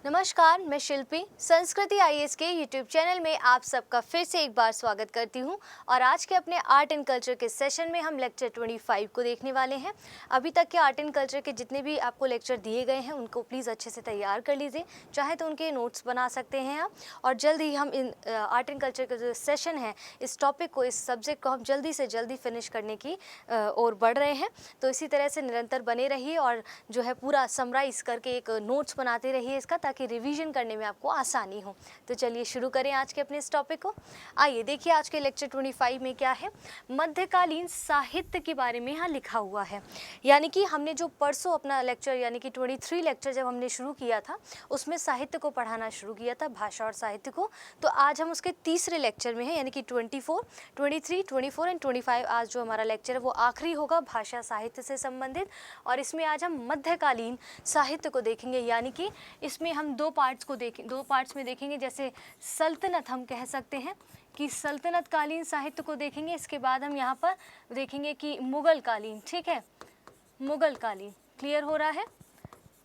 नमस्कार, मैं शिल्पी संस्कृति आईएएस के यूट्यूब चैनल में आप सबका फिर से एक बार स्वागत करती हूं। और आज के अपने आर्ट एंड कल्चर के सेशन में हम लेक्चर 25 को देखने वाले हैं। अभी तक के आर्ट एंड कल्चर के जितने भी आपको लेक्चर दिए गए हैं उनको प्लीज़ अच्छे से तैयार कर लीजिए, चाहे तो उनके नोट्स बना सकते हैं आप। और जल्द ही हम इन आर्ट एंड कल्चर का जो सेशन है, इस टॉपिक को, इस सब्जेक्ट को हम जल्दी से जल्दी फिनिश करने की ओर बढ़ रहे हैं। तो इसी तरह से निरंतर बने रहिए और जो है पूरा समराइज़ करके एक नोट्स बनाते रहिए इसका, ताकि रिवीजन करने में आपको आसानी हो। तो चलिए शुरू करें आज के अपने इस टॉपिक को। आइए देखिए आज के लेक्चर 25 में क्या है। मध्यकालीन साहित्य के बारे में यहाँ लिखा हुआ है। यानी कि हमने जो परसों अपना लेक्चर यानी कि 23 लेक्चर जब हमने शुरू किया था, उसमें साहित्य को पढ़ाना शुरू किया था, भाषा और साहित्य को। तो आज हम उसके तीसरे लेक्चर में हैं, यानी कि 24, 23, 24 एंड 25 आज जो हमारा लेक्चर है वो आखिरी होगा भाषा साहित्य से संबंधित। और इसमें आज हम मध्यकालीन साहित्य को देखेंगे, यानी कि इसमें हम दो पार्ट्स में देखेंगे। जैसे सल्तनत हम कह सकते हैं कि सल्तनत कालीन साहित्य को देखेंगे। इसके बाद हम यहाँ पर देखेंगे कि मुगल कालीन, ठीक है, मुगल कालीन। क्लियर हो रहा है?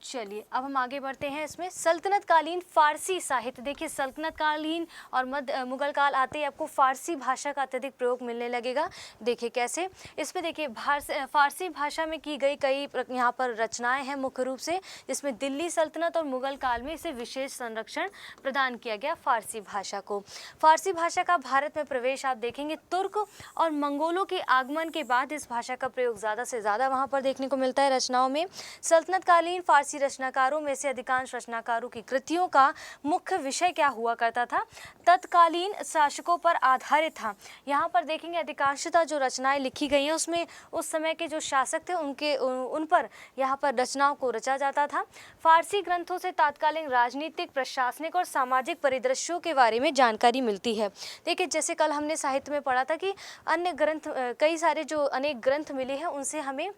चलिए अब हम आगे बढ़ते हैं। इसमें सल्तनत कालीन फारसी साहित्य, देखिए सल्तनत कालीन और मुगल काल आते ही आपको फारसी भाषा का अत्यधिक प्रयोग मिलने लगेगा। देखिए कैसे, इसमें देखिए फारसी भाषा में की गई कई यहाँ पर रचनाएं हैं मुख्य रूप से, जिसमें दिल्ली सल्तनत और मुगल काल में इसे विशेष संरक्षण प्रदान किया गया फारसी भाषा को। फारसी भाषा का भारत में प्रवेश आप देखेंगे तुर्क और मंगोलों के आगमन के बाद इस भाषा का प्रयोग ज़्यादा से ज़्यादा वहाँ पर देखने को मिलता है रचनाओं में। सल्तनत कालीन फारसी रचनाकारों में से अधिकांश रचनाकारों की कृतियों का मुख्य विषय क्या हुआ करता था? तत्कालीन शासकों पर आधारित था। यहाँ पर देखेंगे अधिकांशतः जो रचनाएं लिखी गई हैं उसमें उस समय के जो शासक थे उन पर यहाँ पर रचनाओं को रचा जाता था। फारसी ग्रंथों से तत्कालीन राजनीतिक, प्रशासनिक और सामाजिक परिदृश्यों के बारे में जानकारी मिलती है। देखिए जैसे कल हमने साहित्य में पढ़ा था कि अन्य ग्रंथ, कई सारे जो अनेक ग्रंथ मिले हैं उनसे हमें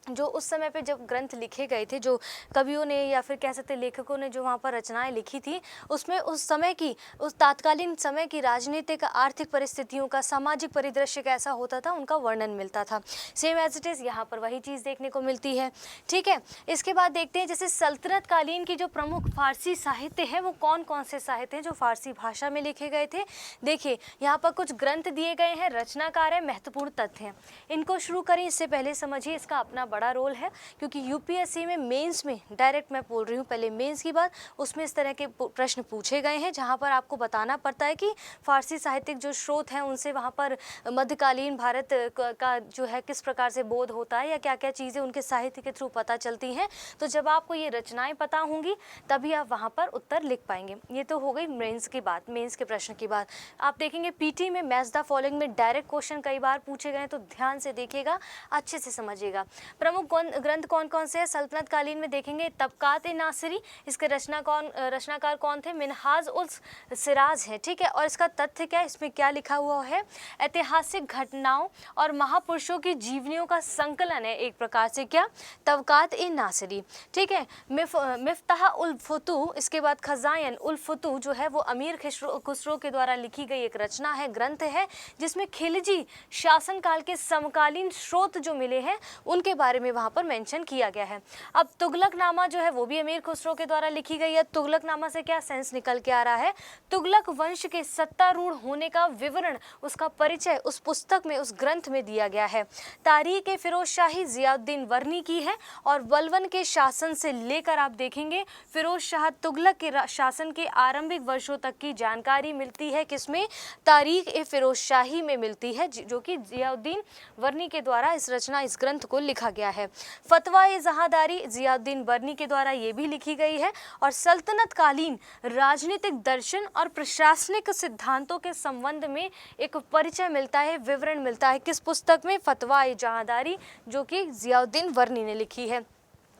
जो उस समय पे जब ग्रंथ लिखे गए थे, जो कवियों ने या फिर कह सकते लेखकों ने जो वहाँ पर रचनाएं लिखी थी, उसमें उस समय की, उस तात्कालीन समय की राजनीतिक, आर्थिक परिस्थितियों का, सामाजिक परिदृश्य कैसा होता था, उनका वर्णन मिलता था। सेम एज इट इज़ यहाँ पर वही चीज़ देखने को मिलती है। ठीक है, इसके बाद देखते हैं जैसे सल्तनत कालीन की जो प्रमुख फारसी साहित्य है वो कौन कौन से साहित्य हैं जो फारसी भाषा में लिखे गए थे। देखिए यहाँ पर कुछ ग्रंथ दिए गए हैं, रचनाकार है, महत्वपूर्ण तथ्य हैं। इनको शुरू करें इससे पहले समझिए इसका अपना बड़ा रोल है, क्योंकि यूपीएससी में मेंस में, डायरेक्ट मैं बोल रही हूँ पहले मेंस की बात, उसमें इस तरह के प्रश्न पूछे गए हैं जहाँ पर आपको बताना पड़ता है कि फारसी साहित्यिक जो स्रोत हैं उनसे वहाँ पर मध्यकालीन भारत का जो है किस प्रकार से बोध होता है या क्या क्या चीज़ें उनके साहित्य के थ्रू पता चलती हैं। तो जब आपको ये रचनाएं पता होंगी तभी आप वहाँ पर उत्तर लिख पाएंगे। ये तो हो गई मेंस की बात, मेंस के प्रश्न की बात। आप देखेंगे पीटी में मैच द फॉलोइंग में डायरेक्ट क्वेश्चन कई बार पूछे गए, तो ध्यान से देखिएगा, अच्छे से समझिएगा। प्रमुख ग्रंथ कौन कौन से हैं सल्तनत कालीन में देखेंगे? तबकात-ए-नासिरी, इसके रचनाकार कौन थे? मिनहाज उल सिराज है। ठीक है, और इसका तथ्य क्या है, इसमें क्या लिखा हुआ है? ऐतिहासिक घटनाओं और महापुरुषों की जीवनियों का संकलन है एक प्रकार से, क्या? तबकात-ए-नासिरी। ठीक है, मिफ्ताह उल फुतूह, इसके बाद खजायन उल फुतूह जो है वो अमीर खुसरो के द्वारा लिखी गई एक रचना है, ग्रंथ है, जिसमें खिलजी शासनकाल के समकालीन स्रोत जो मिले हैं उनके बारे में वहाँ पर मेंशन किया गया है। अब तुगलकनामा जो है वो भी अमीर खुसरो के द्वारा लिखी गई है। तुगलकनामा से क्या सेंस निकल के आ रहा है? तुगलक वंश के सत्तारूढ़ होने का विवरण, उसका परिचय उस पुस्तक में, उस ग्रंथ में दिया गया है। तारीख फिरोज शाही जियाउद्दीन वर्नी की है और बलबन के शासन से लेकर आप देखेंगे फिरोज शाह तुगलक के शासन के आरंभिक वर्षों तक की जानकारी मिलती है। किसमें? तारीख ए फिरोज शाही में मिलती है, जो कि जियाउद्दीन वर्नी के द्वारा इस रचना, इस ग्रंथ को लिखा गया है। फतवा-ए-जहादारी जियाउद्दीन बर्नी के द्वारा ये भी लिखी गई है। और सल्तनत कालीन राजनीतिक दर्शन और प्रशासनिक सिद्धांतों के संबंध में एक परिचय मिलता है, विवरण मिलता है, किस पुस्तक में? फतवा-ए-जहादारी, जो कि जियाउद्दीन बर्नी ने लिखी है।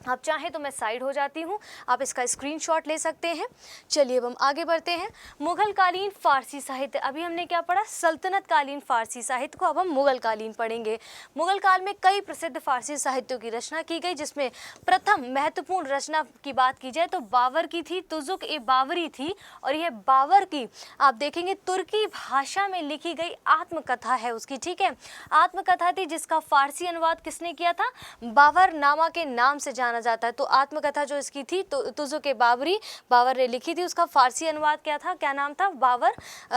आप चाहें तो मैं साइड हो जाती हूँ, आप इसका स्क्रीनशॉट ले सकते हैं। चलिए अब हम आगे बढ़ते हैं। मुगल कालीन फारसी साहित्य, अभी हमने क्या पढ़ा? सल्तनत कालीन फारसी साहित्य को, अब हम मुगल कालीन पढ़ेंगे। मुगल काल में कई प्रसिद्ध फारसी साहित्यों की रचना की गई, जिसमें प्रथम महत्वपूर्ण रचना की बात की जाए तो बाबर की थी, तुजुक-ए-बाबरी थी। और यह बाबर की आप देखेंगे तुर्की भाषा में लिखी गई आत्मकथा है उसकी। ठीक है, आत्मकथा थी जिसका फारसी अनुवाद किसने किया था? बाबर नामा के नाम से जाना जाना जाता है। तो आत्मकथा जो इसकी थी तो तुजो के बाबरी, बाबर ने लिखी थी, उसका फारसी अनुवाद क्या था, क्या नाम था, बाबर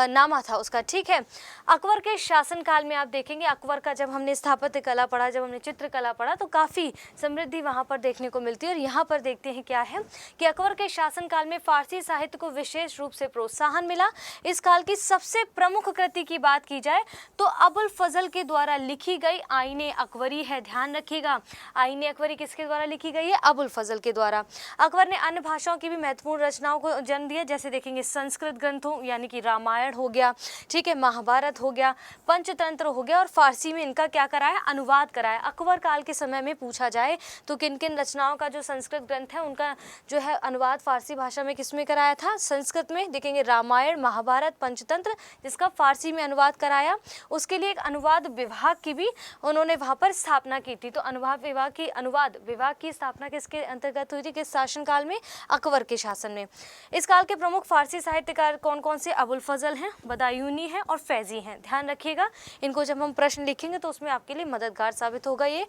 नामा था उसका। ठीक है, अकबर के शासनकाल में आप देखेंगे, अकबर का जब हमने स्थापत्य कला पढ़ा, जब हमने चित्रकला पढ़ा, तो काफ़ी समृद्धि वहाँ पर देखने को मिलती है। और यहाँ पर देखते हैं क्या है कि अकबर के शासनकाल में फारसी साहित्य को विशेष रूप से प्रोत्साहन मिला। इस काल की सबसे प्रमुख कृति की बात की जाए तो अबुल फजल के द्वारा लिखी गई आईने अकबरी है। ध्यान रखिएगा, आईने अकबरी किसके द्वारा लिखी गई है, अबुल फजल के द्वारा। अकबर ने अन्य भाषाओं की भी महत्वपूर्ण रचनाओं को जन्म दिया, जैसे देखेंगे संस्कृत ग्रंथों यानी कि रामायण हो गया, ठीक है, महाभारत हो गया, पंचतंत्र हो गया, और फारसी में इनका क्या कराया, अनुवाद कराया। अकबर काल के समय में पूछा जाए तो किन किन रचनाओं का जो संस्कृत ग्रंथ है उनका जो है अनुवाद फारसी भाषा में किसमें कराया था, संस्कृत में। देखेंगे रामायण, महाभारत, पंचतंत्र, जिसका फारसी में अनुवाद कराया। उसके लिए एक अनुवाद विभाग की भी उन्होंने वहाँ पर स्थापना की थी। तो अनुवाद विभाग की स्थापना किसके अंतर्गत हुई थी, किस शासनकाल में, अकबर के शासन में। इस काल के प्रमुख फारसी साहित्यकार कौन कौन से, अबुल फजल हैं, बदायूनी हैं और फैजी हैं। ध्यान रखिएगा, इनको जब हम प्रश्न लिखेंगे तो उसमें आपके लिए मददगार साबित होगा ये।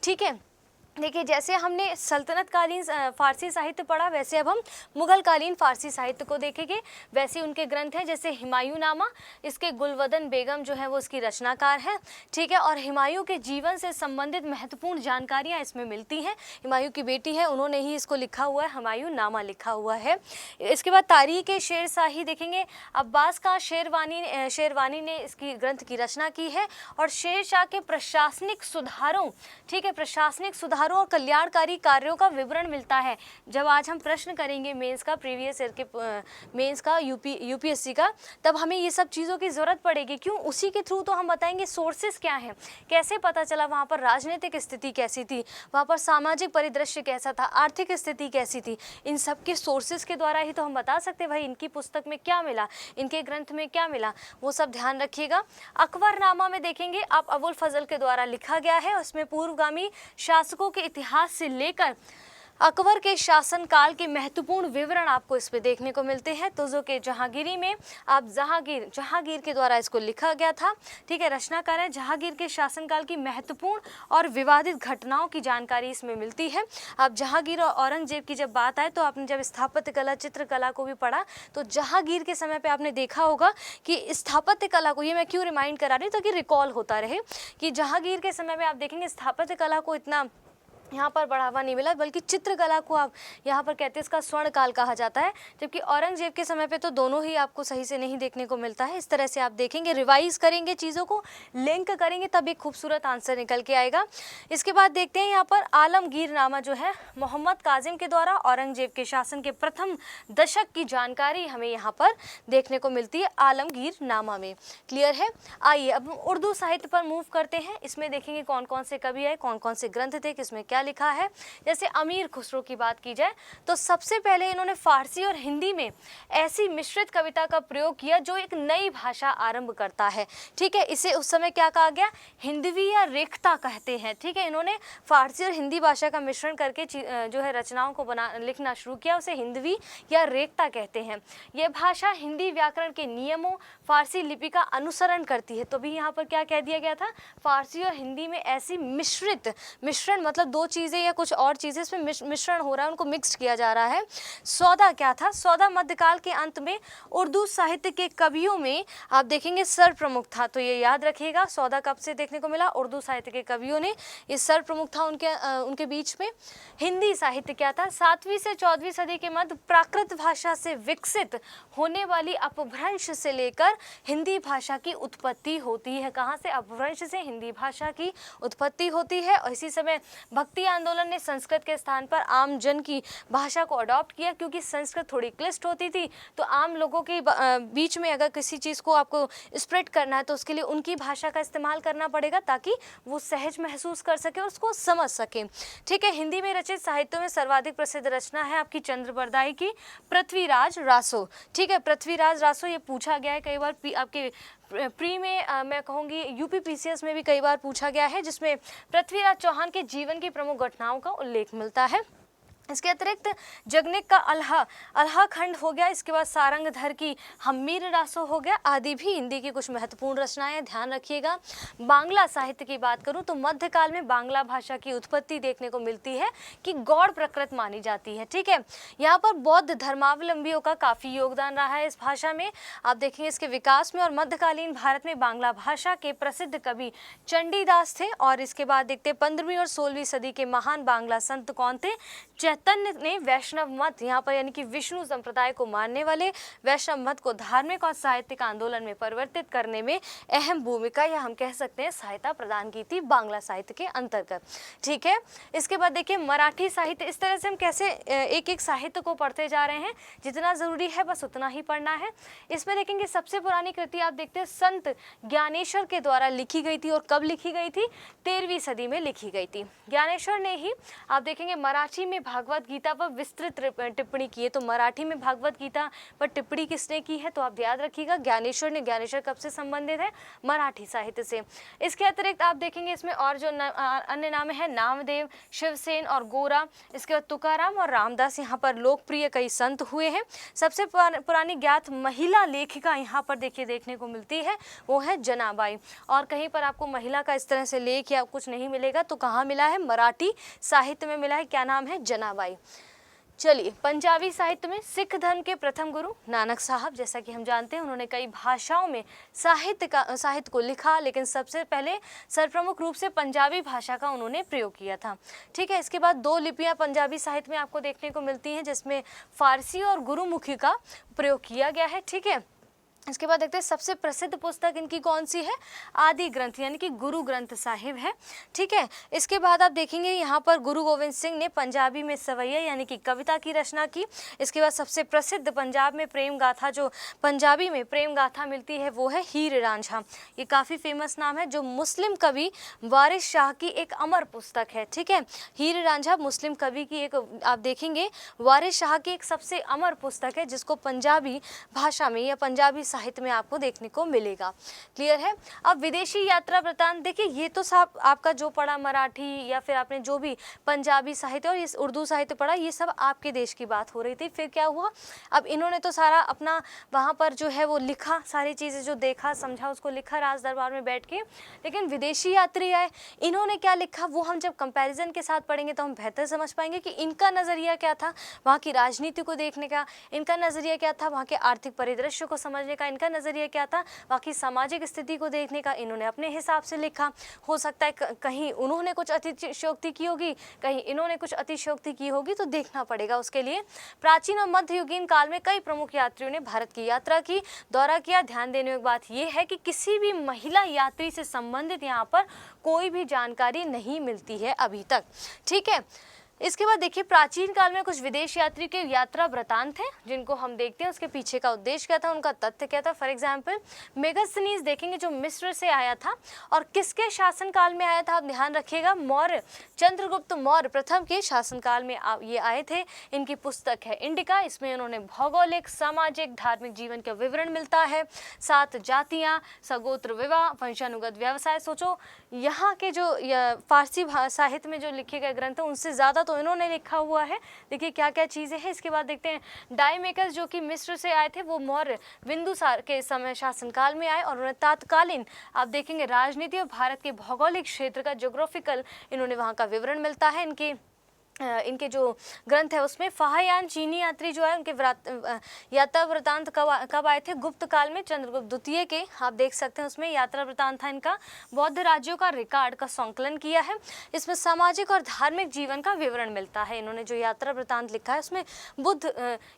ठीक है, देखिए जैसे हमने सल्तनत कालीन फारसी साहित्य पढ़ा, वैसे अब हम मुगल कालीन फारसी साहित्य को देखेंगे। वैसे उनके ग्रंथ हैं, जैसे हुमायूं नामा, इसके गुलवदन बेगम जो है वो उसकी रचनाकार है। ठीक है, और हुमायूं के जीवन से संबंधित महत्वपूर्ण जानकारियां इसमें मिलती हैं। हुमायूं की बेटी है, उन्होंने ही इसको लिखा हुआ है, हुमायूं नामा लिखा हुआ है। इसके बाद तारीख शेर शाही देखेंगे, अब्बास का शेरवानी ने इसकी ग्रंथ की रचना की है। और शेर शाह के प्रशासनिक सुधारों, ठीक है, प्रशासनिक सुधारों और कल्याणकारी कार्यों का विवरण मिलता है। जब आज हम प्रश्न करेंगे मेंस का, प्रीवियस ईयर के मेंस का, यूपीएससी का, तब हमें ये सब चीज़ों की ज़रूरत पड़ेगी। क्यों, उसी के थ्रू तो हम बताएंगे सोर्सेस क्या हैं, कैसे पता चला वहाँ पर राजनीतिक स्थिति कैसी थी, वहाँ पर सामाजिक परिदृश्य कैसा था, आर्थिक स्थिति कैसी थी। इन सब के सोर्सेस के द्वारा ही तो हम बता सकते भाई इनकी पुस्तक में क्या मिला, इनके ग्रंथ में क्या मिला, वो सब ध्यान रखिएगा। अकबरनामा में देखेंगे आप अबुल फजल के द्वारा लिखा गया है। उसमें पूर्वगामी शासकों के इतिहास से लेकर अकबर के शासनकाल के महत्वपूर्ण विवरण आपको इसमें देखने को मिलते हैं। तुजो के जहांगीरी में आप जहांगीर के द्वारा इसको लिखा गया था। ठीक है, रचनाकार है, जहांगीर के शासनकाल की महत्वपूर्ण और विवादित घटनाओं की जानकारी इसमें मिलती है। आप जहांगीर और औरंगजेब की जब बात आए तो आपने जब स्थापत्य कला, चित्रकला को भी पढ़ा तो जहांगीर के समय पर आपने देखा होगा कि स्थापत्य कला को, ये मैं क्यों रिमाइंड करा रही हूँ ताकि रिकॉल होता रहे, कि जहांगीर के समय में आप देखेंगे स्थापत्य कला को इतना यहाँ पर बढ़ावा नहीं मिला, बल्कि चित्रकला को आप यहाँ पर कहते हैं इसका स्वर्ण काल कहा जाता है। जबकि औरंगजेब के समय पे तो दोनों ही आपको सही से नहीं देखने को मिलता है। इस तरह से आप देखेंगे, रिवाइज करेंगे, चीज़ों को लिंक करेंगे, तब एक खूबसूरत आंसर निकल के आएगा। इसके बाद देखते हैं यहाँ पर आलमगीर नामा जो है मोहम्मद काजिम के द्वारा औरंगजेब के शासन के प्रथम दशक की जानकारी हमें यहाँ पर देखने को मिलती है आलमगीर नामा में। क्लियर है। आइए अब उर्दू साहित्य पर मूव करते हैं। इसमें देखेंगे कौन कौन से कवि आए, कौन कौन से ग्रंथ थे, किसमें क्या लिखा है। जैसे अमीर खुसरो की बात की जाए तो सबसे पहले इन्होंने फारसी और हिंदी में ऐसी मिश्रित कविता का प्रयोग किया जो एक नई भाषा आरंभ करता है। ठीक है, इसे उस समय क्या कहा गया, हिंदवी या रेखता कहते हैं। ठीक है, इन्होंने फारसी और हिंदी भाषा का मिश्रण करके जो है रचनाओं को लिखना शुरू किया, उसे हिंदवी या रेखता कहते हैं। यह भाषा हिंदी व्याकरण के नियमों, फारसी लिपि का अनुसरण करती है। तो भी यहाँ पर क्या कह दिया गया था, फारसी और हिंदी में ऐसी मिश्रण मतलब दो चीज़ें या कुछ और चीज़ें इसमें मिश्रण हो रहा है, उनको मिक्स किया जा रहा है। सौदा क्या था, सौदा मध्यकाल के अंत में उर्दू साहित्य के कवियों में आप देखेंगे सर प्रमुख था। तो ये याद रखिएगा, सौदा कब से देखने को मिला, उर्दू साहित्य के कवियों ने, ये सर प्रमुख था उनके बीच में। हिंदी साहित्य क्या था, 7वीं से 14वीं सदी के मध्य प्राकृत भाषा से विकसित होने वाली अपभ्रंश से लेकर हिंदी भाषा की उत्पत्ति होती है। कहाँ से, अपभ्रंश से हिंदी भाषा की उत्पत्ति होती है। और इसी समय भक्ति आंदोलन ने संस्कृत के स्थान पर आम जन की भाषा को अडॉप्ट किया, क्योंकि संस्कृत थोड़ी क्लिष्ट होती थी। तो आम लोगों के बीच में अगर किसी चीज़ को आपको स्प्रेड करना है तो उसके लिए उनकी भाषा का इस्तेमाल करना पड़ेगा, ताकि वो सहज महसूस कर सके और उसको समझ सके। ठीक है, हिंदी में रचित साहित्यों में सर्वाधिक प्रसिद्ध रचना है आपकी चंद्रबरदाई की पृथ्वीराज रासो। ठीक है, पृथ्वीराज रासो ये पूछा गया है कई बार आपके प्री में, मैं कहूँगी यूपीपीसीएस में भी कई बार पूछा गया है, जिसमें पृथ्वीराज चौहान के जीवन की प्रमुख घटनाओं का उल्लेख मिलता है। इसके अतिरिक्त जगनिक का अल्हा खंड हो गया, इसके बाद सारंगधर की हम्मीर रासो हो गया, आदि भी हिंदी की कुछ महत्वपूर्ण रचनाएं। ध्यान रखिएगा। बांग्ला साहित्य की बात करूं तो मध्यकाल में बांग्ला भाषा की उत्पत्ति देखने को मिलती है कि गौड़ प्रकृत मानी जाती है। ठीक है, यहाँ पर बौद्ध धर्मावलंबियों का काफी योगदान रहा है इस भाषा में। आप देखेंगे इसके विकास में। और मध्यकालीन भारत में बांग्ला भाषा के प्रसिद्ध कवि चंडीदास थे। और इसके बाद देखते 15वीं और 16वीं सदी के महान बांग्ला संत कौन थे? चैतन्य ने वैष्णव मत, यहाँ पर यानी कि विष्णु संप्रदाय को मानने वाले वैष्णव मत को धार्मिक और साहित्यिक आंदोलन में परिवर्तित करने में अहम भूमिका या हम कह सकते हैं सहायता प्रदान की थी बांग्ला साहित्य के अंतर्गत। ठीक है, इसके बाद देखिए मराठी साहित्य। इस तरह से हम कैसे एक एक साहित्य को पढ़ते जा रहे हैं, जितना जरूरी है बस उतना ही पढ़ना है। इसमें देखेंगे सबसे पुरानी कृति आप देखते हैं संत ज्ञानेश्वर के द्वारा लिखी गई थी। और कब लिखी गई थी? 13वीं सदी में लिखी गई थी। ज्ञानेश्वर ने ही आप देखेंगे मराठी में भागवत गीता पर विस्तृत टिप्पणी की है। तो मराठी में भागवत गीता पर टिप्पणी किसने की है? तो आप याद रखिएगा ज्ञानेश्वर ने। ज्ञानेश्वर कब से संबंधित है? मराठी साहित्य से। इसके अतिरिक्त आप देखेंगे इसमें और जो अन्य नाम है नामदेव, शिवसेन और गोरा, इसके बाद तुकाराम और रामदास यहाँ पर लोकप्रिय कई संत हुए हैं। सबसे पुरानी ज्ञात महिला लेखिका यहाँ पर देखिए देखने को मिलती है, वो है जनाबाई। और कहीं पर आपको महिला का इस तरह से लेख या कुछ नहीं मिलेगा, तो कहाँ मिला है? मराठी साहित्य में मिला है। क्या नाम है? जनाबाई। चलिए पंजाबी साहित्य में सिख धर्म के प्रथम गुरु नानक साहब, जैसा कि हम जानते हैं उन्होंने कई भाषाओं में साहित्य को लिखा, लेकिन सबसे पहले सर्वप्रमुख रूप से पंजाबी भाषा का उन्होंने प्रयोग किया था। ठीक है, इसके बाद 2 लिपियां पंजाबी साहित्य में आपको देखने को मिलती हैं, जिसमें फारसी और गुरुमुखी का प्रयोग किया गया है। ठीक है, इसके बाद देखते हैं सबसे प्रसिद्ध पुस्तक इनकी कौन सी है? आदि ग्रंथ यानी कि गुरु ग्रंथ साहिब है। ठीक है, इसके बाद आप देखेंगे यहाँ पर गुरु गोविंद सिंह ने पंजाबी में सवैया यानी कि कविता की रचना की। इसके बाद सबसे प्रसिद्ध पंजाब में प्रेम गाथा, जो पंजाबी में प्रेम गाथा मिलती है, वो है हीर रांझा। ये काफ़ी फेमस नाम है, जो मुस्लिम कवि वारिस शाह की एक अमर पुस्तक है। ठीक है, हीर रांझा मुस्लिम कवि की एक, आप देखेंगे वारिस शाह की एक सबसे अमर पुस्तक है, जिसको पंजाबी भाषा में या पंजाबी साहित्य में आपको देखने को मिलेगा। क्लियर है? अब विदेशी यात्रा वृतांत देखिए, ये तो सब आपका जो पढ़ा मराठी या फिर आपने जो भी पंजाबी साहित्य और इस उर्दू साहित्य पढ़ा, ये सब आपके देश की बात हो रही थी। फिर क्या हुआ? अब इन्होंने तो सारा अपना वहाँ पर जो है वो लिखा, सारी चीज़ें जो देखा समझा उसको लिखा राज दरबार में बैठ के। लेकिन विदेशी यात्री आए, इन्होंने क्या लिखा वो हम जब कंपैरिजन के साथ पढ़ेंगे तो हम बेहतर समझ पाएंगे कि इनका नज़रिया क्या था वहाँ की राजनीति को देखने का, इनका नज़रिया क्या था वहाँ के आर्थिक परिदृश्य को समझने का, इनका नज़रिया क्या था वहाँ की सामाजिक स्थिति को देखने का। इन्होंने अपने हिसाब से लिखा। हो सकता है कहीं उन्होंने कुछ अतिशयोक्ति की होगी, कहीं इन्होंने कुछ अतिशयोक्ति की होगी, तो देखना पड़ेगा उसके लिए। प्राचीन और मध्ययुगीन काल में कई प्रमुख यात्रियों ने भारत की यात्रा की, दौरा किया। ध्यान देने की बात यह है कि किसी भी महिला यात्री से संबंधित यहाँ पर कोई भी जानकारी नहीं मिलती है अभी तक। ठीक है, इसके बाद देखिए प्राचीन काल में कुछ विदेश यात्री के यात्रा वृतांत हैं जिनको हम देखते हैं उसके पीछे का उद्देश्य क्या था, उनका तथ्य क्या था। फॉर एग्जाम्पल मेगास्थनीज देखेंगे जो मिस्र से आया था और किसके शासनकाल में आया था, आप ध्यान रखिएगा, मौर्य चंद्रगुप्त मौर्य प्रथम के शासनकाल में ये आए थे। इनकी पुस्तक है इंडिका, इसमें उन्होंने भौगोलिक, सामाजिक, धार्मिक जीवन का विवरण मिलता है। 7 जातियाँ, सगोत्र विवाह, वंशानुगत व्यवसाय। सोचो यहाँ के जो फारसी साहित्य में जो लिखे गए ग्रंथ हैं उनसे ज़्यादा तो इन्होंने लिखा हुआ है। देखिए क्या क्या चीज़ें हैं। इसके बाद देखते हैं डायमेकस जो कि मिस्र से आए थे, वो मौर्य बिंदुसार के समय शासनकाल में आए और उन्हें तात्कालीन आप देखेंगे राजनीति और भारत के भौगोलिक क्षेत्र का ज्योग्राफिकल इन्होंने वहाँ का विवरण मिलता है। इनके जो ग्रंथ है उसमें फाहयान चीनी यात्री जो है उनके यात्रा वृतांत कब आए थे, गुप्त काल में चंद्रगुप्त द्वितीय के, आप देख सकते हैं उसमें यात्रा वृतांत था इनका। बौद्ध राज्यों का रिकॉर्ड का संकलन किया है, इसमें सामाजिक और धार्मिक जीवन का विवरण मिलता है। इन्होंने जो यात्रा वृतांत लिखा है उसमें बुद्ध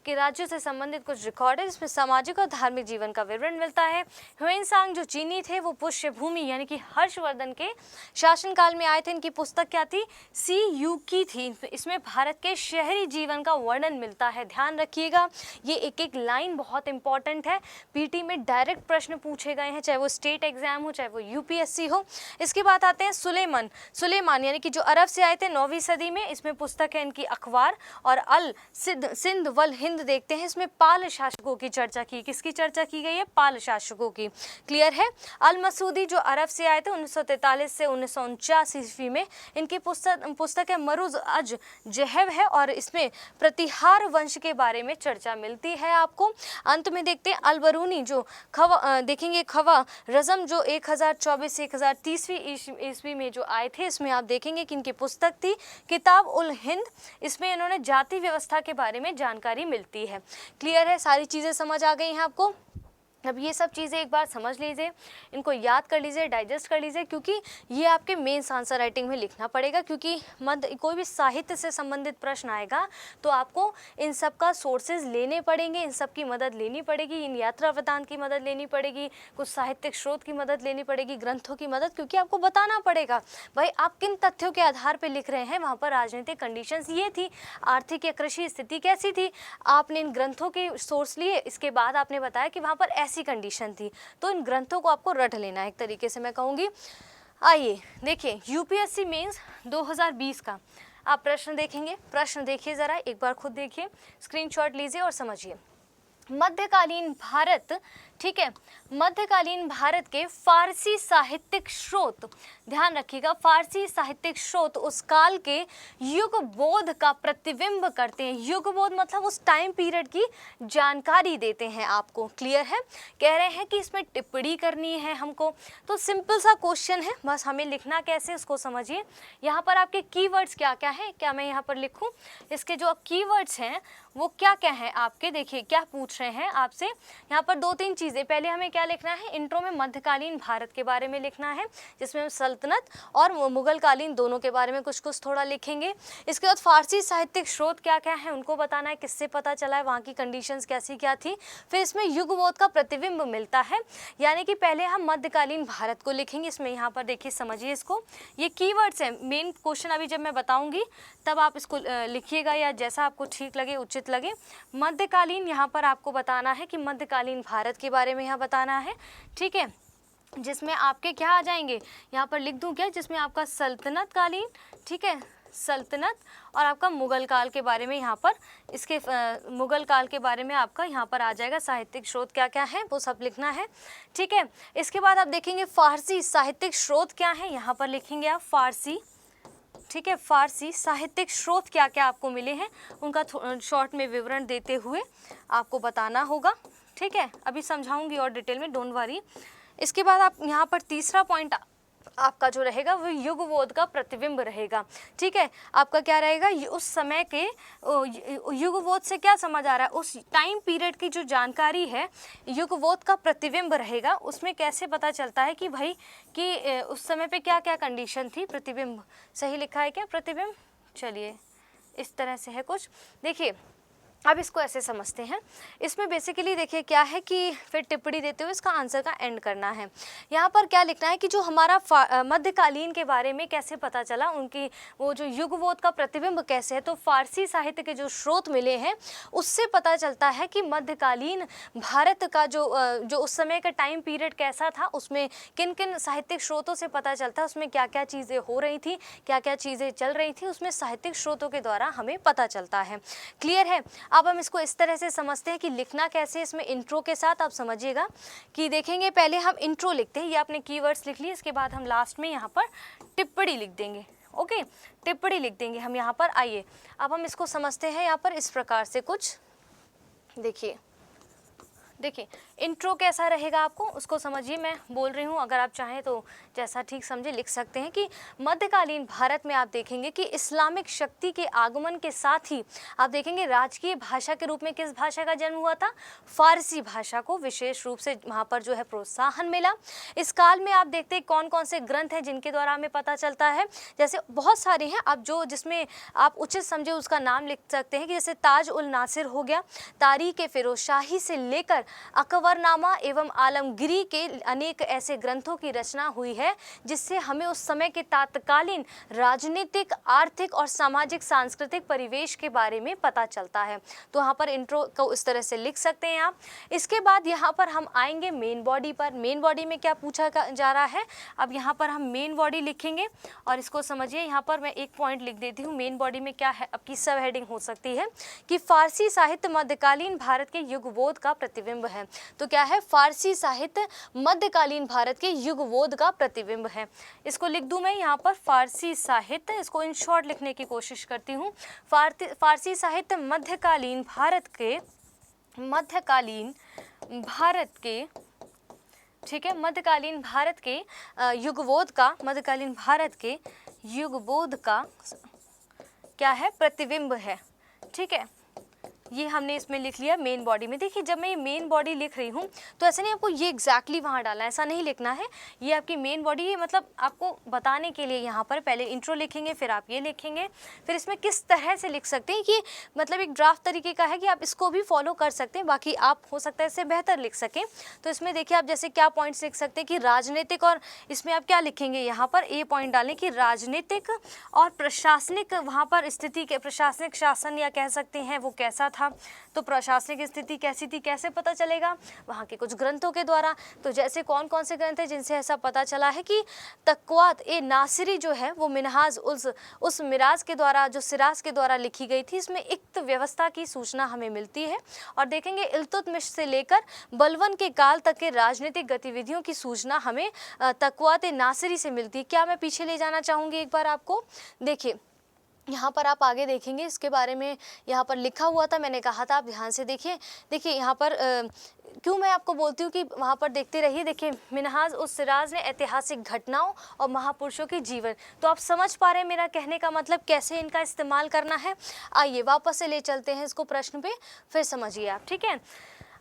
के राज्यों से संबंधित कुछ रिकॉर्ड है जिसमें सामाजिक और धार्मिक जीवन का विवरण मिलता है। ह्वेनसांग जो चीनी थे वो पुष्य भूमि यानी कि हर्षवर्धन के शासनकाल में आए थे। इनकी पुस्तक क्या थी, सी यू की थी। इसमें भारत के शहरी जीवन का वर्णन मिलता है। ध्यान रखिएगा ये एक एक लाइन बहुत इंपॉर्टेंट है, पीटी में डायरेक्ट प्रश्न पूछे गए हैं, चाहे वो स्टेट एग्जाम हो चाहे वो यूपीएससी हो। इसके बाद आते हैं सुलेमान यानी कि जो अरब से आए थे 9वीं सदी में। इसमें पुस्तक है इनकी अखबार और अल सिंध वल हिंद देखते हैं। इसमें पाल शासकों की चर्चा की, किसकी चर्चा की गई है, पाल शासकों की। क्लियर है। अल मसूदी जो अरब से आए थे 1943 से 1949 ईस्वी में। इनकी पुस्तक है मरूज अज जहव है और इसमें प्रतिहार वंश के बारे में चर्चा मिलती है आपको। अंत में देखते हैं अलबरूनी जो देखेंगे खवा रज़म जो 1024 से 1030 ईस्वी में जो आए थे, इसमें आप देखेंगे कि इनकी पुस्तक थी किताब उल हिंद। इसमें इन्होंने जाति व्यवस्था के बारे में जानकारी मिलती है। क्लियर है, सारी चीज़ें समझ आ गई हैं आपको। अब ये सब चीज़ें एक बार समझ लीजिए, इनको याद कर लीजिए, डाइजेस्ट कर लीजिए, क्योंकि ये आपके मेंस आंसर राइटिंग में लिखना पड़ेगा। क्योंकि कोई भी साहित्य से संबंधित प्रश्न आएगा तो आपको इन सब का सोर्सेज लेने पड़ेंगे, इन सब की मदद लेनी पड़ेगी, इन यात्रा वृत्तांत की मदद लेनी पड़ेगी, कुछ साहित्यिक स्रोत की मदद लेनी पड़ेगी, ग्रंथों की मदद, क्योंकि आपको बताना पड़ेगा भाई आप किन तथ्यों के आधार पर लिख रहे हैं। वहाँ पर राजनीतिक कंडीशंस ये थी, आर्थिक या कृषि स्थिति कैसी थी, आपने इन ग्रंथों के सोर्स लिए, इसके बाद आपने बताया कि वहाँ पर ऐसी कंडीशन थी, तो इन ग्रंथों को आपको रट लेना है एक तरीके से मैं कहूँगी। आइए देखिए यूपीएससी मेंस 2020 का आप प्रश्न देखेंगे। प्रश्न देखिए ज़रा एक बार खुद देखिए, स्क्रीनशॉट लीजिए और समझिए। मध्यकालीन भारत, ठीक है, मध्यकालीन भारत के फारसी साहित्यिक स्रोत, ध्यान रखिएगा, फारसी साहित्यिक स्रोत उस काल के युग बोध का प्रतिबिंब करते हैं। युग बोध मतलब उस टाइम पीरियड की जानकारी देते हैं आपको। क्लियर है, कह रहे हैं कि इसमें टिप्पणी करनी है हमको, तो सिंपल सा क्वेश्चन है, बस हमें लिखना कैसे उसको समझिए। यहाँ पर आपके कीवर्ड्स क्या क्या है, क्या मैं यहाँ पर लिखूँ, इसके जो कीवर्ड्स हैं वो क्या क्या है आपके, देखिए क्या पूछ रहे हैं आपसे। यहाँ पर 2-3 चीज़ें, पहले हमें क्या लिखना है, इंट्रो में मध्यकालीन भारत के बारे में लिखना है, जिसमें हम सल्तनत और मुगल कालीन दोनों के बारे में कुछ कुछ थोड़ा लिखेंगे। इसके बाद फारसी साहित्यिक स्रोत क्या क्या है उनको बताना है, किससे पता चला है, वहाँ की कंडीशंस कैसी क्या थी। फिर इसमें युगबोध का प्रतिबिंब मिलता है, यानी कि पहले हम मध्यकालीन भारत को लिखेंगे। इसमें यहाँ पर देखिए समझिए इसको, ये कीवर्ड्स हैं, मेन क्वेश्चन अभी जब मैं बताऊँगी तब आप इसको लिखिएगा या जैसा आपको ठीक लगे उचित लगे। मध्यकालीन यहाँ पर आपको बताना है कि मध्यकालीन भारत के बारे में यहाँ बताना है, ठीक है, जिसमें आपके क्या आ जाएंगे, यहाँ पर लिख दूँ क्या, जिसमें आपका सल्तनत कालीन, ठीक है, सल्तनत और आपका मुगल काल के बारे में यहाँ पर, इसके मुगल काल के बारे में आपका यहाँ पर आ जाएगा, साहित्यिक स्रोत क्या क्या है वो सब लिखना है, ठीक है। इसके बाद आप देखेंगे फारसी साहित्यिक स्रोत क्या है, यहाँ पर लिखेंगे आप फारसी, ठीक है, फारसी साहित्यिक स्रोत क्या क्या आपको मिले हैं उनका शॉर्ट में विवरण देते हुए आपको बताना होगा, ठीक है। अभी समझाऊंगी और डिटेल में, डोंट वरी। इसके बाद आप यहाँ पर तीसरा पॉइंट आपका जो रहेगा वो युगबोध का प्रतिबिंब रहेगा, ठीक है। आपका क्या रहेगा, उस समय के युगबोध से क्या समझ आ रहा है, उस टाइम पीरियड की जो जानकारी है युगबोध का प्रतिबिंब रहेगा। उसमें कैसे पता चलता है कि भाई कि उस समय पे क्या क्या कंडीशन थी। प्रतिबिंब सही लिखा है क्या, प्रतिबिंब, चलिए इस तरह से है कुछ, देखिए अब इसको ऐसे समझते हैं। इसमें बेसिकली देखिए क्या है कि फिर टिप्पणी देते हुए इसका आंसर का एंड करना है। यहाँ पर क्या लिखना है कि जो हमारा मध्यकालीन के बारे में कैसे पता चला, उनकी वो जो युगबोध का प्रतिबिंब कैसे है, तो फारसी साहित्य के जो स्रोत मिले हैं उससे पता चलता है कि मध्यकालीन भारत का जो उस समय का टाइम पीरियड कैसा था, उसमें किन किन साहित्यिक स्रोतों से पता चलता है, उसमें क्या क्या चीज़ें हो रही थी, क्या क्या चीज़ें चल रही थी, उसमें साहित्यिक स्रोतों के द्वारा हमें पता चलता है। क्लियर है। अब हम इसको इस तरह से समझते हैं कि लिखना कैसे, इसमें इंट्रो के साथ आप समझिएगा कि देखेंगे पहले हम इंट्रो लिखते हैं, ये आपने कीवर्ड्स लिख लिए, इसके बाद हम लास्ट में यहाँ पर टिप्पणी लिख देंगे, ओके, टिप्पणी लिख देंगे हम यहाँ पर। आइए अब हम इसको समझते हैं यहाँ पर इस प्रकार से कुछ, देखिए इंट्रो कैसा रहेगा आपको उसको समझिए, मैं बोल रही हूँ, अगर आप चाहें तो जैसा ठीक समझे लिख सकते हैं कि मध्यकालीन भारत में आप देखेंगे कि इस्लामिक शक्ति के आगमन के साथ ही आप देखेंगे राजकीय भाषा के रूप में किस भाषा का जन्म हुआ था, फारसी भाषा को विशेष रूप से वहाँ पर जो है प्रोत्साहन मिला। इस काल में आप देखते हैं कौन कौन से ग्रंथ हैं जिनके द्वारा हमें पता चलता है, जैसे बहुत सारे हैं, आप जो जिसमें आप उचित समझे उसका नाम लिख सकते हैं कि जैसे ताज उल नासिर हो गया, तारीख फिरोज शाही से लेकर अकबरनामा एवं आलमगिरी के अनेक ऐसे ग्रंथों की रचना हुई है जिससे हमें उस समय के तत्कालीन राजनीतिक, आर्थिक और सामाजिक सांस्कृतिक परिवेश के बारे में पता चलता है। तो यहाँ पर इंट्रो को इस तरह से लिख सकते हैं आप। इसके बाद यहाँ पर हम आएंगे मेन बॉडी पर। मेन बॉडी में क्या पूछा जा रहा है, अब यहाँ पर हम मेन बॉडी लिखेंगे और इसको समझिए। यहाँ पर मैं एक पॉइंट लिख देती हूँ, मेन बॉडी में क्या है, आपकी सब हेडिंग हो सकती है कि फारसी साहित्य मध्यकालीन भारत के युगबोध का प्रतिबिंब प्रतिबिंब है। तो क्या है, फारसी साहित्य मध्यकालीन भारत के युगबोध का प्रतिबिंब है। इसको लिख दूं मैं यहाँ पर, फारसी साहित्य, इसको इन शॉर्ट लिखने की कोशिश करती हूँ। फारसी साहित्य मध्यकालीन भारत के, ठीक है, मध्यकालीन भारत के युगबोध का क्या है, प्रतिबिंब है। ठीक है, ये हमने इसमें लिख लिया मेन बॉडी में। देखिए जब मैं ये मेन बॉडी लिख रही हूँ तो ऐसा नहीं आपको ये एग्जैक्टली वहाँ डालना है, ऐसा नहीं लिखना है। ये आपकी मेन बॉडी है, मतलब आपको बताने के लिए यहाँ पर पहले इंट्रो लिखेंगे, फिर आप ये लिखेंगे, फिर इसमें किस तरह से लिख सकते हैं कि मतलब एक ड्राफ्ट तरीके का है कि आप इसको भी फॉलो कर सकते हैं, बाकी आप हो सकता है इससे बेहतर लिख सकें। तो इसमें देखिए आप जैसे क्या पॉइंट्स लिख सकते हैं कि राजनीतिक, और इसमें आप क्या लिखेंगे, यहाँ पर ए पॉइंट डालें कि राजनीतिक और प्रशासनिक वहाँ पर स्थिति के, प्रशासनिक शासन या कह सकते हैं वो कैसा था। तो प्रशासनिक स्थिति कैसी थी, कैसे पता चलेगा, वहाँ के कुछ ग्रंथों के द्वारा। तो जैसे कौन कौन से ग्रंथ हैं जिनसे ऐसा पता चला है कि तक़वात ए नासिरी जो है वो मिनहाज उस मिराज के द्वारा, जो सिराज के द्वारा लिखी गई थी, इसमें इक्त व्यवस्था की सूचना हमें मिलती है। और देखेंगे इल्तुतमिश से लेकर बलबन के काल तक के राजनीतिक गतिविधियों की सूचना हमें तक़वात ए नासिरी से मिलती है। क्या मैं पीछे ले जाना चाहूँगी एक बार आपको, देखिए यहाँ पर आप आगे देखेंगे इसके बारे में यहाँ पर लिखा हुआ था, मैंने कहा था आप ध्यान से देखिए। देखिए यहाँ पर क्यों मैं आपको बोलती हूँ कि वहाँ पर देखते रहिए। देखिए मिनहाज उस सिराज ने ऐतिहासिक घटनाओं और महापुरुषों के जीवन, तो आप समझ पा रहे हैं मेरा कहने का मतलब कैसे इनका इस्तेमाल करना है। आइए वापस से ले चलते हैं इसको प्रश्न पे, फिर समझिए आप। ठीक है,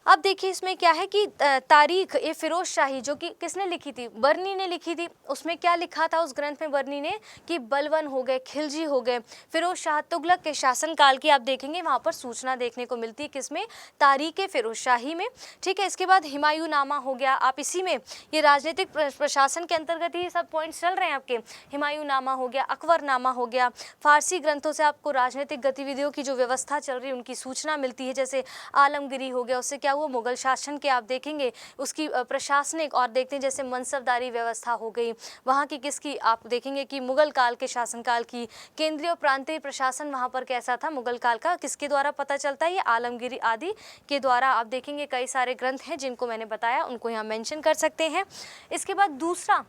अब देखिए इसमें क्या है कि तारीख ए फिरोज शाही जो कि किसने लिखी थी, बर्नी ने लिखी थी। उसमें क्या लिखा था उस ग्रंथ में बर्नी ने कि बलबन हो गए, खिलजी हो गए, फिरोज शाह तुगलक के शासनकाल की आप देखेंगे वहाँ पर सूचना देखने को मिलती है, किसमें, तारीख ए फिरोज शाही में। ठीक है, इसके बाद हिमायूं नामा हो गया, आप इसी में ये राजनीतिक प्रशासन के अंतर्गत ही सब पॉइंट्स चल रहे हैं आपके। हिमायूं नामा हो गया, अकबर नामा हो गया। फारसी ग्रंथों से आपको राजनीतिक गतिविधियों की जो व्यवस्था चल रही है उनकी सूचना मिलती है, जैसे आलमगिरी हो गया, उससे क्या वो मुगल शासन के आप देखेंगे उसकी प्रशासनिक, और देखते हैं जैसे मनसबदारी व्यवस्था हो गई वहाँ की, किसकी आप देखेंगे कि मुगल काल के शासनकाल की। केंद्रीय और प्रांतीय प्रशासन वहाँ पर कैसा था मुगल काल का, किसके द्वारा पता चलता है, ये आलमगिरी आदि के द्वारा। आप देखेंगे कई सारे ग्रंथ हैं जिनको मैंने बताया, उनको यहाँ मेंशन कर सकते हैं। इसके बाद दूसरा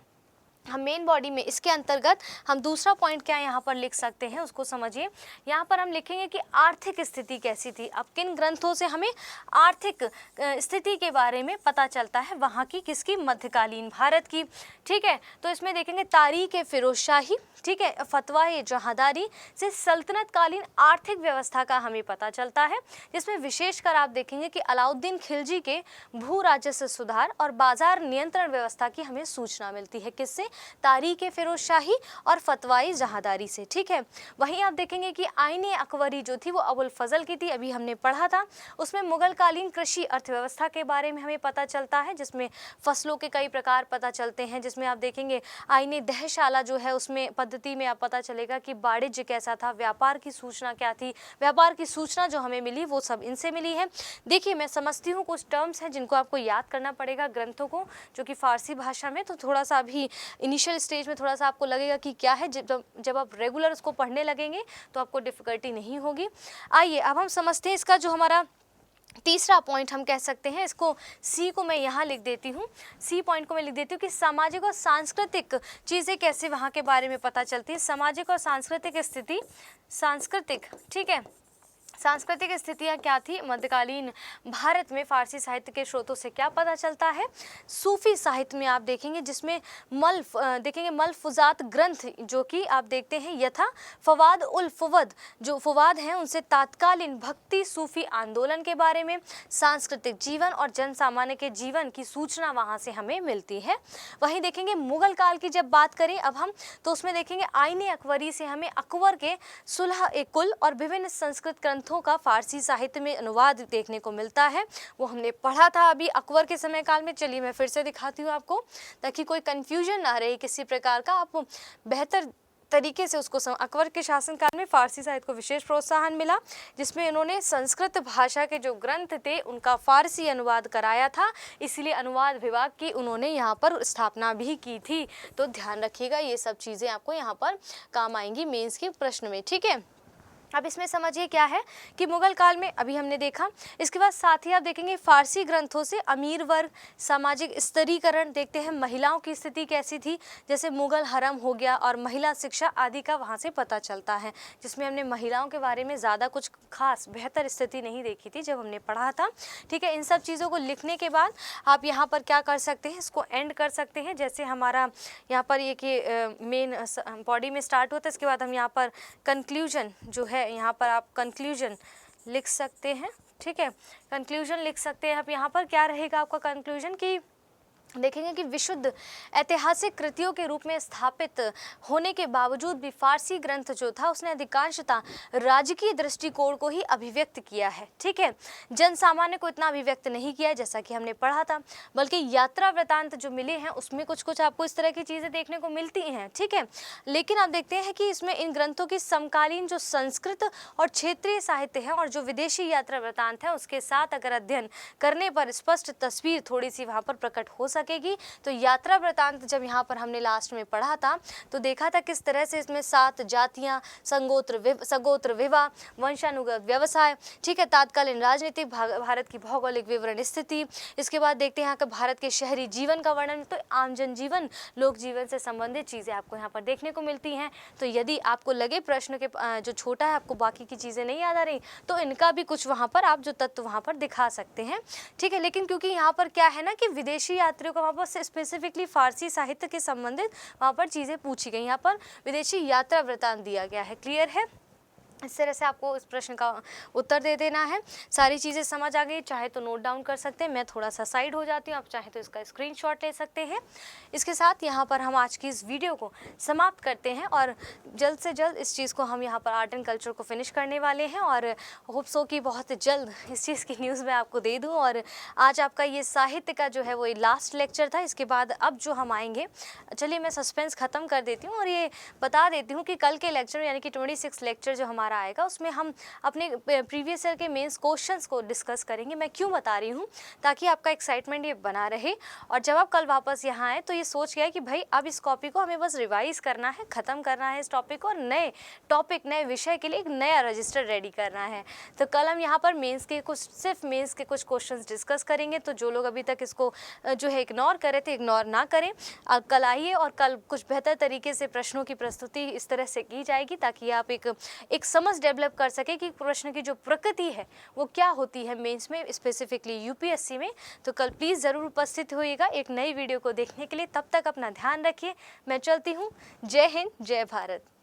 हम मेन बॉडी में इसके अंतर्गत हम दूसरा पॉइंट क्या यहाँ पर लिख सकते हैं उसको समझिए। यहाँ पर हम लिखेंगे कि आर्थिक स्थिति कैसी थी। अब किन ग्रंथों से हमें आर्थिक स्थिति के बारे में पता चलता है, वहाँ की, किसकी, मध्यकालीन भारत की। ठीक है, तो इसमें देखेंगे तारीख ए फिरोज शाही, ठीक है, फतवा ए जहांदारी से सल्तनत कालीन आर्थिक व्यवस्था का हमें पता चलता है, जिसमें विशेषकर आप देखेंगे कि अलाउद्दीन खिलजी के भू राजस्व सुधार और बाजार नियंत्रण व्यवस्था की हमें सूचना मिलती है, किससे, तारीख ए फिरोज शाही और फतवाई जहांदारी से। ठीक है, वहीं आप देखेंगे कि आईने अकबरी जो थी वो अबुल फजल की थी, अभी हमने पढ़ा था। उसमें मुगल कालीन कृषि अर्थव्यवस्था के बारे में हमें पता चलता है, जिसमें फसलों के कई प्रकार पता चलते हैं, जिसमें आप देखेंगे आईने दहशाला जो है उसमें पद्धति में आप पता चलेगा कि वाणिज्य कैसा था, व्यापार की सूचना क्या थी, व्यापार की सूचना जो हमें मिली वो सब इनसे मिली है। देखिए मैं समझती हूँ कुछ टर्म्स हैं जिनको आपको याद करना पड़ेगा ग्रंथों को, जो कि फारसी भाषा में, तो थोड़ा सा अभी इनिशियल स्टेज में थोड़ा सा आपको लगेगा कि क्या है, जब आप रेगुलर उसको पढ़ने लगेंगे तो आपको डिफ़िकल्टी नहीं होगी। आइए अब हम समझते हैं इसका जो हमारा तीसरा पॉइंट हम कह सकते हैं, इसको सी को मैं यहाँ लिख देती हूँ, सी पॉइंट को मैं लिख देती हूँ कि सामाजिक और सांस्कृतिक चीज़ें कैसे वहाँ के बारे में पता चलती है। सामाजिक और सांस्कृतिक स्थिति, सांस्कृतिक, ठीक है, सांस्कृतिक स्थितियाँ क्या थी मध्यकालीन भारत में, फारसी साहित्य के स्रोतों से क्या पता चलता है। सूफी साहित्य में आप देखेंगे जिसमें देखेंगे मलफुजात ग्रंथ जो कि आप देखते हैं यथा फवाद उल फुवद, जो फवाद हैं उनसे तात्कालीन भक्ति सूफी आंदोलन के बारे में, सांस्कृतिक जीवन और जन सामान्य के जीवन की सूचना वहाँ से हमें मिलती है। वहीं देखेंगे मुगल काल की जब बात करें अब हम, तो उसमें देखेंगे आईने अकबरी से हमें अकबर के सुलह ए कुल और विभिन्न संस्कृत ग्रंथों का फारसी साहित्य में अनुवाद देखने को मिलता है, वो हमने पढ़ा था अभी अकबर के समय काल में। चलिए मैं फिर से दिखाती हूँ आपको ताकि कोई कंफ्यूजन ना रहे किसी प्रकार का, आप बेहतर तरीके से उसको अकबर के शासनकाल में फारसी साहित्य को विशेष प्रोत्साहन मिला, जिसमें उन्होंने संस्कृत भाषा के जो ग्रंथ थे उनका फारसी अनुवाद कराया था, इसलिए अनुवाद विभाग की उन्होंने यहाँ पर स्थापना भी की थी। तो ध्यान रखिएगा ये सब चीज़ें आपको यहाँ पर काम आएंगी मेंस के प्रश्न में। ठीक है, अब इसमें समझिए क्या है कि मुगल काल में अभी हमने देखा, इसके बाद साथ ही आप देखेंगे फारसी ग्रंथों से अमीर वर्ग, सामाजिक स्तरीकरण देखते हैं, महिलाओं की स्थिति कैसी थी, जैसे मुगल हरम हो गया और महिला शिक्षा आदि का वहाँ से पता चलता है, जिसमें हमने महिलाओं के बारे में ज़्यादा कुछ खास बेहतर स्थिति नहीं देखी थी जब हमने पढ़ा था। ठीक है, इन सब चीज़ों को लिखने के बाद आप यहाँ पर क्या कर सकते हैं, इसको एंड कर सकते हैं। जैसे हमारा यहाँ पर ये मेन बॉडी में स्टार्ट होता है, इसके बाद हम यहाँ पर कंक्लूजन जो है, यहाँ पर आप कंक्लूजन लिख सकते हैं। ठीक है, कंक्लूजन लिख सकते हैं आप। यहाँ पर क्या रहेगा आपका कंक्लूजन कि देखेंगे कि विशुद्ध ऐतिहासिक कृतियों के रूप में स्थापित होने के बावजूद भी फारसी ग्रंथ जो था उसने अधिकांशतः राजकीय दृष्टिकोण को ही अभिव्यक्त किया है। ठीक है, जन सामान्य को इतना अभिव्यक्त नहीं किया जैसा कि हमने पढ़ा था, बल्कि यात्रा वृतांत जो मिले हैं उसमें कुछ कुछ आपको इस तरह की चीज़ें देखने को मिलती हैं। ठीक है, लेकिन आप देखते हैं कि इसमें इन ग्रंथों की समकालीन जो संस्कृत और क्षेत्रीय साहित्य है और जो विदेशी यात्रा वृतांत है उसके साथ अगर अध्ययन करने पर स्पष्ट तस्वीर थोड़ी सी वहाँ पर प्रकट हो सकेगी। तो यात्रा वृतांत जब यहाँ पर हमने लास्ट में पढ़ा था तो देखा था किस तरह से इसमें 7 जातियाँ, सगोत्र विवाह, वंशानुगत व्यवसाय, ठीक है, तात्कालीन राजनीतिक, भारत की भौगोलिक विवरण स्थिति, इसके बाद देखते हैं यहाँ का भारत के शहरी जीवन का वर्णन, तो आम जनजीवन, लोक जीवन से संबंधित चीज़ें आपको यहाँ पर देखने को मिलती हैं। तो यदि आपको लगे प्रश्न के जो छोटा है आपको बाकी की चीज़ें नहीं याद आ रही तो इनका भी कुछ वहाँ पर आप जो तत्व वहाँ पर दिखा सकते हैं। ठीक है, लेकिन क्योंकि यहाँ पर क्या है ना कि विदेशी यात्रियों को वहाँ पर स्पेसिफिकली फारसी साहित्य के संबंधित वहाँ पर चीज़ें पूछी गई, यहाँ पर विदेशी यात्रा वृतांत दिया गया है। क्लियर है? इस तरह से आपको इस प्रश्न का उत्तर दे देना है। सारी चीज़ें समझ आ गई, चाहे तो नोट डाउन कर सकते हैं, मैं थोड़ा सा साइड हो जाती हूँ, आप चाहे तो इसका स्क्रीनशॉट ले सकते हैं। इसके साथ यहाँ पर हम आज की इस वीडियो को समाप्त करते हैं और जल्द से जल्द इस चीज़ को हम यहाँ पर आर्ट एंड कल्चर को फिनिश करने वाले हैं और होप सो कि बहुत जल्द इस चीज़ की न्यूज़ मैं आपको दे दूँ। और आज आपका ये साहित्य का जो है वो लास्ट लेक्चर था। इसके बाद अब जो हम आएंगे, चलिए मैं सस्पेंस ख़त्म कर देती हूँ और ये बता देती हूँ कि कल के लेक्चर यानी कि 26 लेक्चर जो हमारा आएगा उसमें हम अपने प्रीवियस ईयर के मेंस क्वेश्चंस को डिस्कस करेंगे। मैं क्यों बता रही हूँ, ताकि आपका एक्साइटमेंट ये बना रहे और जब आप कल वापस यहाँ आए तो ये सोच गया कि भाई अब इस कॉपी को हमें बस रिवाइज करना है, ख़त्म करना है इस टॉपिक को और नए टॉपिक, नए विषय के लिए एक नया रजिस्टर रेडी करना है। तो कल हम यहाँ पर मेंस के कुछ, सिर्फ मेंस के कुछ क्वेश्चंस डिस्कस करेंगे। तो जो लोग अभी तक इसको जो है इग्नोर कर रहे थे, इग्नोर ना करें, कल आइए और कल कुछ बेहतर तरीके से प्रश्नों की प्रस्तुति इस तरह से की जाएगी ताकि आप एक समझ डेवलप कर सके कि प्रश्न की जो प्रकृति है वो क्या होती है मेंस में, स्पेसिफिकली यूपीएससी में। तो कल प्लीज़ ज़रूर उपस्थित होइएगा एक नई वीडियो को देखने के लिए। तब तक अपना ध्यान रखिए, मैं चलती हूँ। जय हिंद, जय भारत।